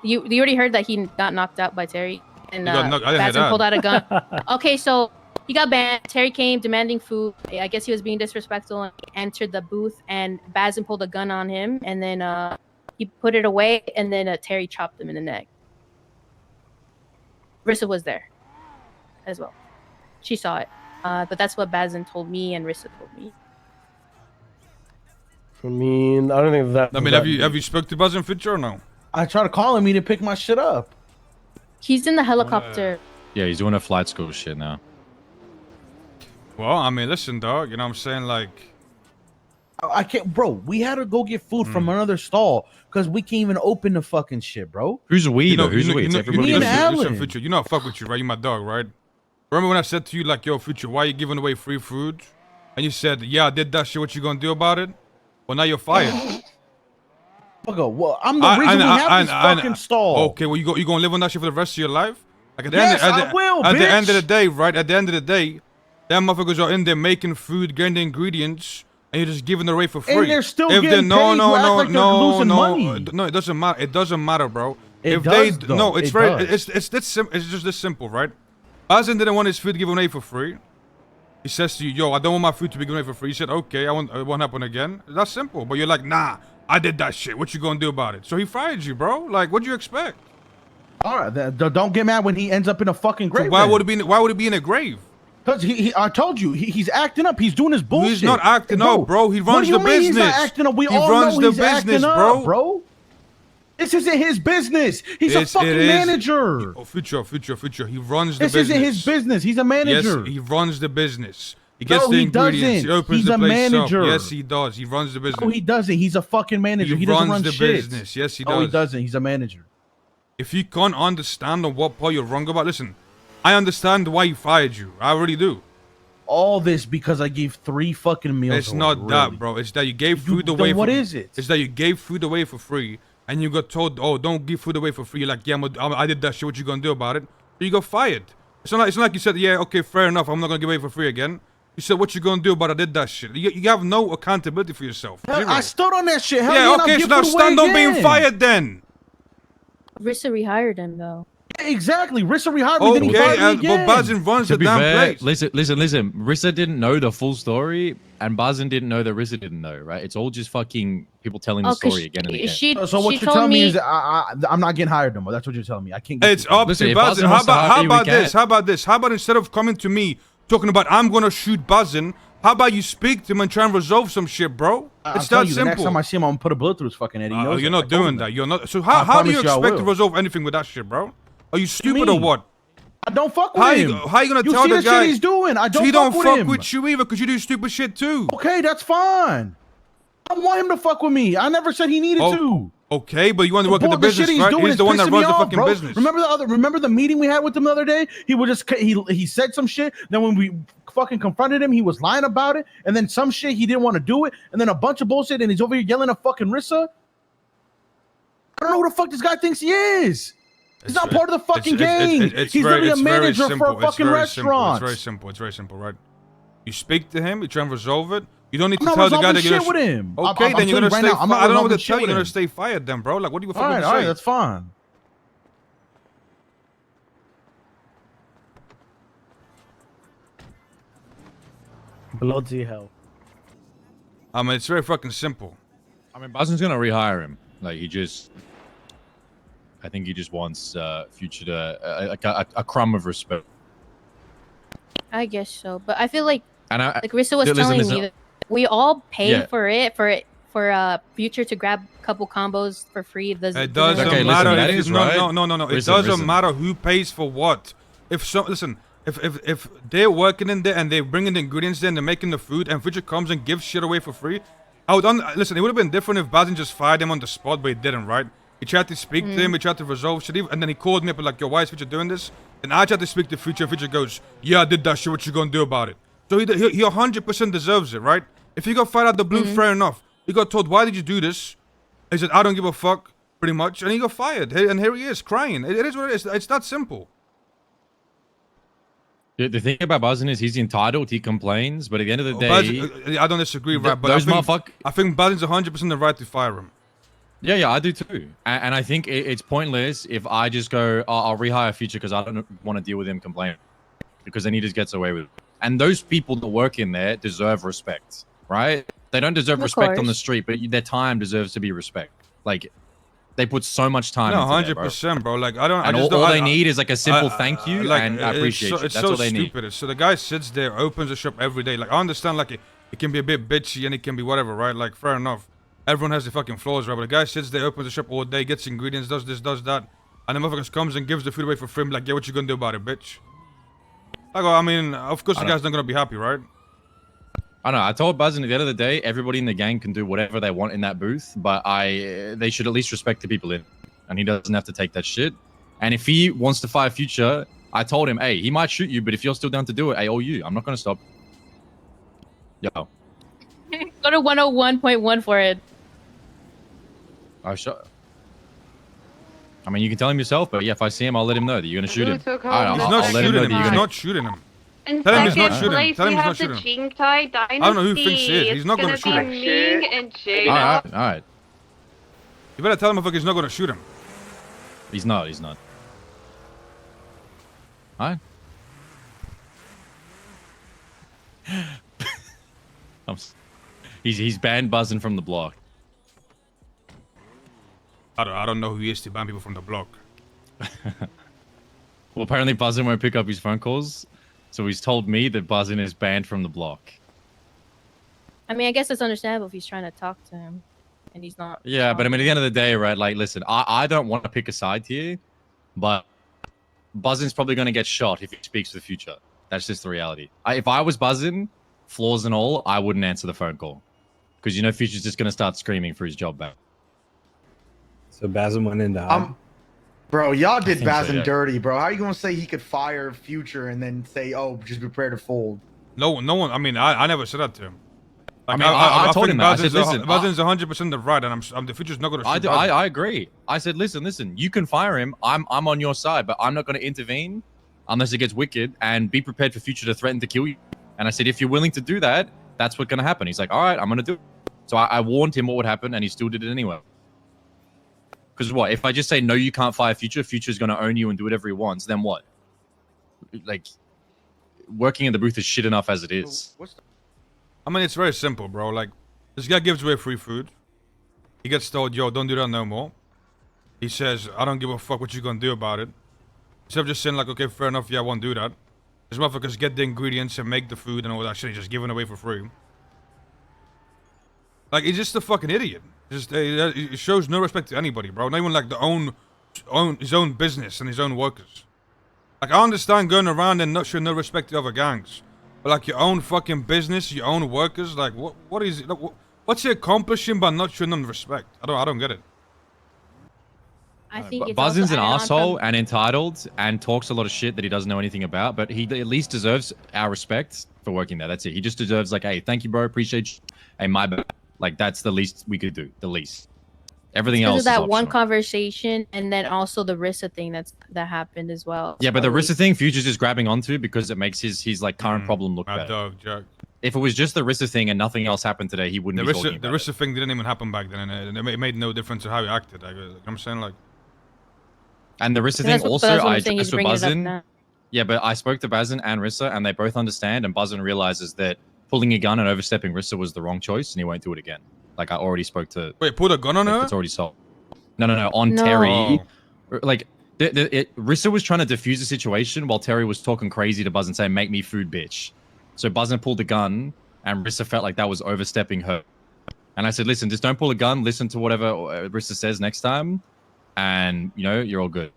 You already heard that he got knocked out by Terry, and Bazin pulled out a gun. Okay, so he got banned. Terry came demanding food. I guess he was being disrespectful and he entered the booth, and Bazin pulled a gun on him, and then he put it away, and then Terry chopped him in the neck. Rissa was there as well. She saw it, but that's what Bazin told me and Rissa told me. I mean, I don't think that. I mean, have you spoke to Bazin Future or no? I tried to call him. He didn't pick my shit up. He's in the helicopter. Yeah, he's doing a flight school shit now. Well, I mean, listen, dog. You know what I'm saying? Like, I can't, bro. We had to go get food from another stall because we can't even open the fucking shit, bro. Who's we though? Who's we? Listen, Future. You know I fuck with you, right? You my dog, right? Remember when I said to you, like, yo, Future, why are you giving away free food? And you said, yeah, I did that shit. What you gonna do about it? Well, now you're fired. Well, I'm the reason we have this fucking stall. Okay, well, you gonna live on that shit for the rest of your life? Like, I will, At the end of the day, right? At the end of the day, them motherfuckers are in there making food, getting the ingredients, and you're just giving it away for free. And they're still getting paid. No, it doesn't matter. It doesn't matter, bro. It's just this simple, right? Bazin didn't want his food given away for free. He says to you, yo, I don't want my food to be given away for free. You said, okay, it won't happen again. That's simple. But you're like, nah, I did that shit. What you gonna do about it? So he fired you, bro. Like, what'd you expect? All right, don't get mad when he ends up in a fucking grave. So why would it be in a grave? Because I told you, he's acting up. He's doing his bullshit. He's not acting up, bro. He runs the business. He's not acting up? We all know he's acting up, bro. This isn't his business. He's a fucking manager. Oh, future. He runs the business. This isn't his business. He's a manager. Yes, he runs the business. He gets the ingredients. He opens the place up. Yes, he does. He runs the business. No, he doesn't. He's a fucking manager. He doesn't run the business. Yes, he does. No, he doesn't. He's a manager. If you can't understand on what part you're wrong about, listen, I understand why he fired you. I really do. All this because I gave 3 fucking meals. It's not that, bro. It's that you gave food away. What is it? It's that you gave food away for free. And you got told, oh, don't give food away for free. You're like, yeah, I did that shit. What you gonna do about it? So you got fired. It's not like you said, yeah, okay, fair enough. I'm not gonna give away for free again. You said, what you gonna do about it? I did that shit. You have no accountability for yourself. I stood on that shit. Yeah, okay, so now stand on being fired then. Rissa rehired him, though. Exactly. Rissa rehired me, then he fired me again. But Bazin runs the damn place. Listen. Rissa didn't know the full story, and Bazin didn't know that Rissa didn't know, right? It's all just fucking people telling the story again and again. So what you're telling me is that I'm not getting hired no more. That's what you're telling me. I can't get It's up to Bazin. How about this? How about instead of coming to me talking about I'm gonna shoot Bazin, how about you speak to him and try and resolve some shit, bro? It's that simple. The next time I see him, I'm gonna put a bullet through his fucking head. You're not doing that. You're not. So how do you expect to resolve anything with that shit, bro? Are you stupid or what? I don't fuck with him. How you gonna tell the guy? Shit he's doing. I don't. So he don't fuck with you either because you do stupid shit too. Okay, that's fine. I want him to fuck with me. I never said he needed to. Okay, but you want to work in the business, right? He's the one that runs the fucking business. Remember the meeting we had with him the other day? He said some shit. Then when we fucking confronted him, he was lying about it. And then some shit he didn't want to do it. And then a bunch of bullshit. And he's over here yelling at fucking Rissa. I don't know who the fuck this guy thinks he is. He's not part of the fucking game. He's literally a manager for a fucking restaurant. It's very simple, right? You speak to him, you try and resolve it. You don't need to tell the guy that you're with him. Okay, then you're gonna stay. I don't know what to tell you. You're gonna stay fired, then, bro. Like, what do you fucking say? All right, that's fine. Bloody hell. I mean, it's very fucking simple. I mean, Bazin's gonna rehire him. Like, I think he just wants Future to a crumb of respect. I guess so, but I feel like Rissa was telling me that we all pay for Future to grab a couple combos for free. It doesn't matter. No. It doesn't matter who pays for what. If they're working in there and they're bringing the ingredients there and they're making the food and Future comes and gives shit away for free, listen. It would have been different if Bazin just fired him on the spot, but he didn't, right? He tried to speak to him, he tried to resolve shit, and then he called me up and like, yo, why is Future doing this? And I tried to speak to Future. Future goes, yeah, I did that shit. What you gonna do about it? So he 100% deserves it, right? If he got fired out the blue, fair enough. He got told, why did you do this? He said, I don't give a fuck, pretty much. And he got fired. And here he is, crying. It is what it is. It's that simple. The thing about Bazin is he's entitled, he complains, but at the end of the day... Bazin, I don't disagree, right? But I think Bazin's 100% the right to fire him. Yeah, I do too. And I think it's pointless if I just go, oh, I'll rehire Future because I don't want to deal with him complaining. Because then he just gets away with it. And those people that work in there deserve respect, right? They don't deserve respect on the street, but their time deserves to be respect. Like, they put so much time into it, 100%, bro. Like, I don't... And all they need is, like, a simple thank you like, and appreciation. It's That's so all they stupid. need. So the guy sits there, opens the shop every day. Like, I understand, like, it can be a bit bitchy and it can be whatever, right? Like, fair enough. Everyone has the fucking flaws, right? But the guy sits there, opens the shop all day, gets ingredients, does this, does that. And the motherfucker comes and gives the food away for free. Like, yeah, what you gonna do about it, bitch? Like, I mean, of course the guy's not gonna be happy, right? I know. I told Bazin at the end of the day, everybody in the gang can do whatever they want in that booth, but they should at least respect the people in. And he doesn't have to take that shit. And if he wants to fire Future, I told him, hey, he might shoot you, but if you're still down to do it, AOU. I'm not gonna stop. Yo. Go to 101.1 for it. Oh, sure. I mean, you can tell him yourself, but yeah, if I see him, I'll let him know that you're gonna shoot him. He's not shooting him. He's not shooting him. In Tell him he's second not shooting. place, Tell him we he's have not the shooting. Jingtai Dynasty. I don't know who thinks he is. He's not gonna shoot him. Ming and Jada. All right. You better tell him if he's not gonna shoot him. He's not. All right. He's banned Buzzing from the block. I don't know who he is to ban people from the block. Well, apparently Buzzin won't pick up his phone calls, so he's told me that Buzzin is banned from the block. I mean, I guess it's understandable if he's trying to talk to him, and he's not. Yeah, but I mean, at the end of the day, right? Like, listen, I don't want to pick a side here, but Buzzin's probably going to get shot if he speaks to the Future. That's just the reality. If I was Buzzin, flaws and all, I wouldn't answer the phone call, because you know Future's just going to start screaming for his job back. So Bazin went into hide. Bro, y'all did Bazin so, yeah. dirty, bro. How are you gonna say he could fire Future and then say, "Oh, just prepare to fold"? No one. I mean, I never said that to him. Like, I told him that. I said, listen, Bazin's 100% the right, and I'm the Future's not gonna shoot. I agree. I said, listen. You can fire him. I'm on your side, but I'm not going to intervene unless it gets wicked. And be prepared for Future to threaten to kill you. And I said, if you're willing to do that, that's what's going to happen. He's like, all right, I'm going to do it. So I warned him what would happen, and he still did it anyway. Because what? If I just say, no, you can't fire Future, Future's going to own you and do whatever he wants, then what? Like, working in the booth is shit enough as it is. I mean, it's very simple, bro. Like, this guy gives away free food. He gets told, yo, don't do that no more. He says, I don't give a fuck what you're going to do about it. Instead of just saying, like, okay, fair enough, yeah, I won't do that. This motherfuckers get the ingredients and make the food and all that shit. He's just giving away for free. Like, he's just a fucking idiot. Just it shows no respect to anybody, bro. Not even like his own business and his own workers. Like, I understand going around and not showing no respect to other gangs, but like your own fucking business, your own workers, like what is it? Like, what's he accomplishing by not showing them respect? I don't get it. I think it's Bazzin's an also asshole and entitled and talks a lot of shit that he doesn't know anything about, but he at least deserves our respect for working there. That's it. He just deserves like, hey, thank you, bro, appreciate you. Hey, my bad. Like, that's the least we could do. The least. Everything else is that optional. one conversation, and then also the Rissa thing that happened as well. Yeah, but the Rissa thing, Future's just grabbing onto because it makes his like current problem look better. Dog joke. If it was just the Rissa thing and nothing else happened today, he wouldn't be talking about the Rissa thing didn't even happen back then, and it made no difference to how he acted. Like, I'm saying, like. And the Rissa thing also, I addressed with Bazin. Yeah, but I spoke to Bazin and Rissa, and they both understand, and Bazin realizes that pulling a gun and overstepping Rissa was the wrong choice, and he won't do it again. Like, I already spoke to... Wait, pulled a gun on her? It's already solved. No, on Terry. Like, Rissa was trying to defuse the situation while Terry was talking crazy to Bazin, saying, make me food, bitch. So Bazin pulled a gun, and Rissa felt like that was overstepping her. And I said, listen, just don't pull a gun. Listen to whatever Rissa says next time, and, you know, you're all good.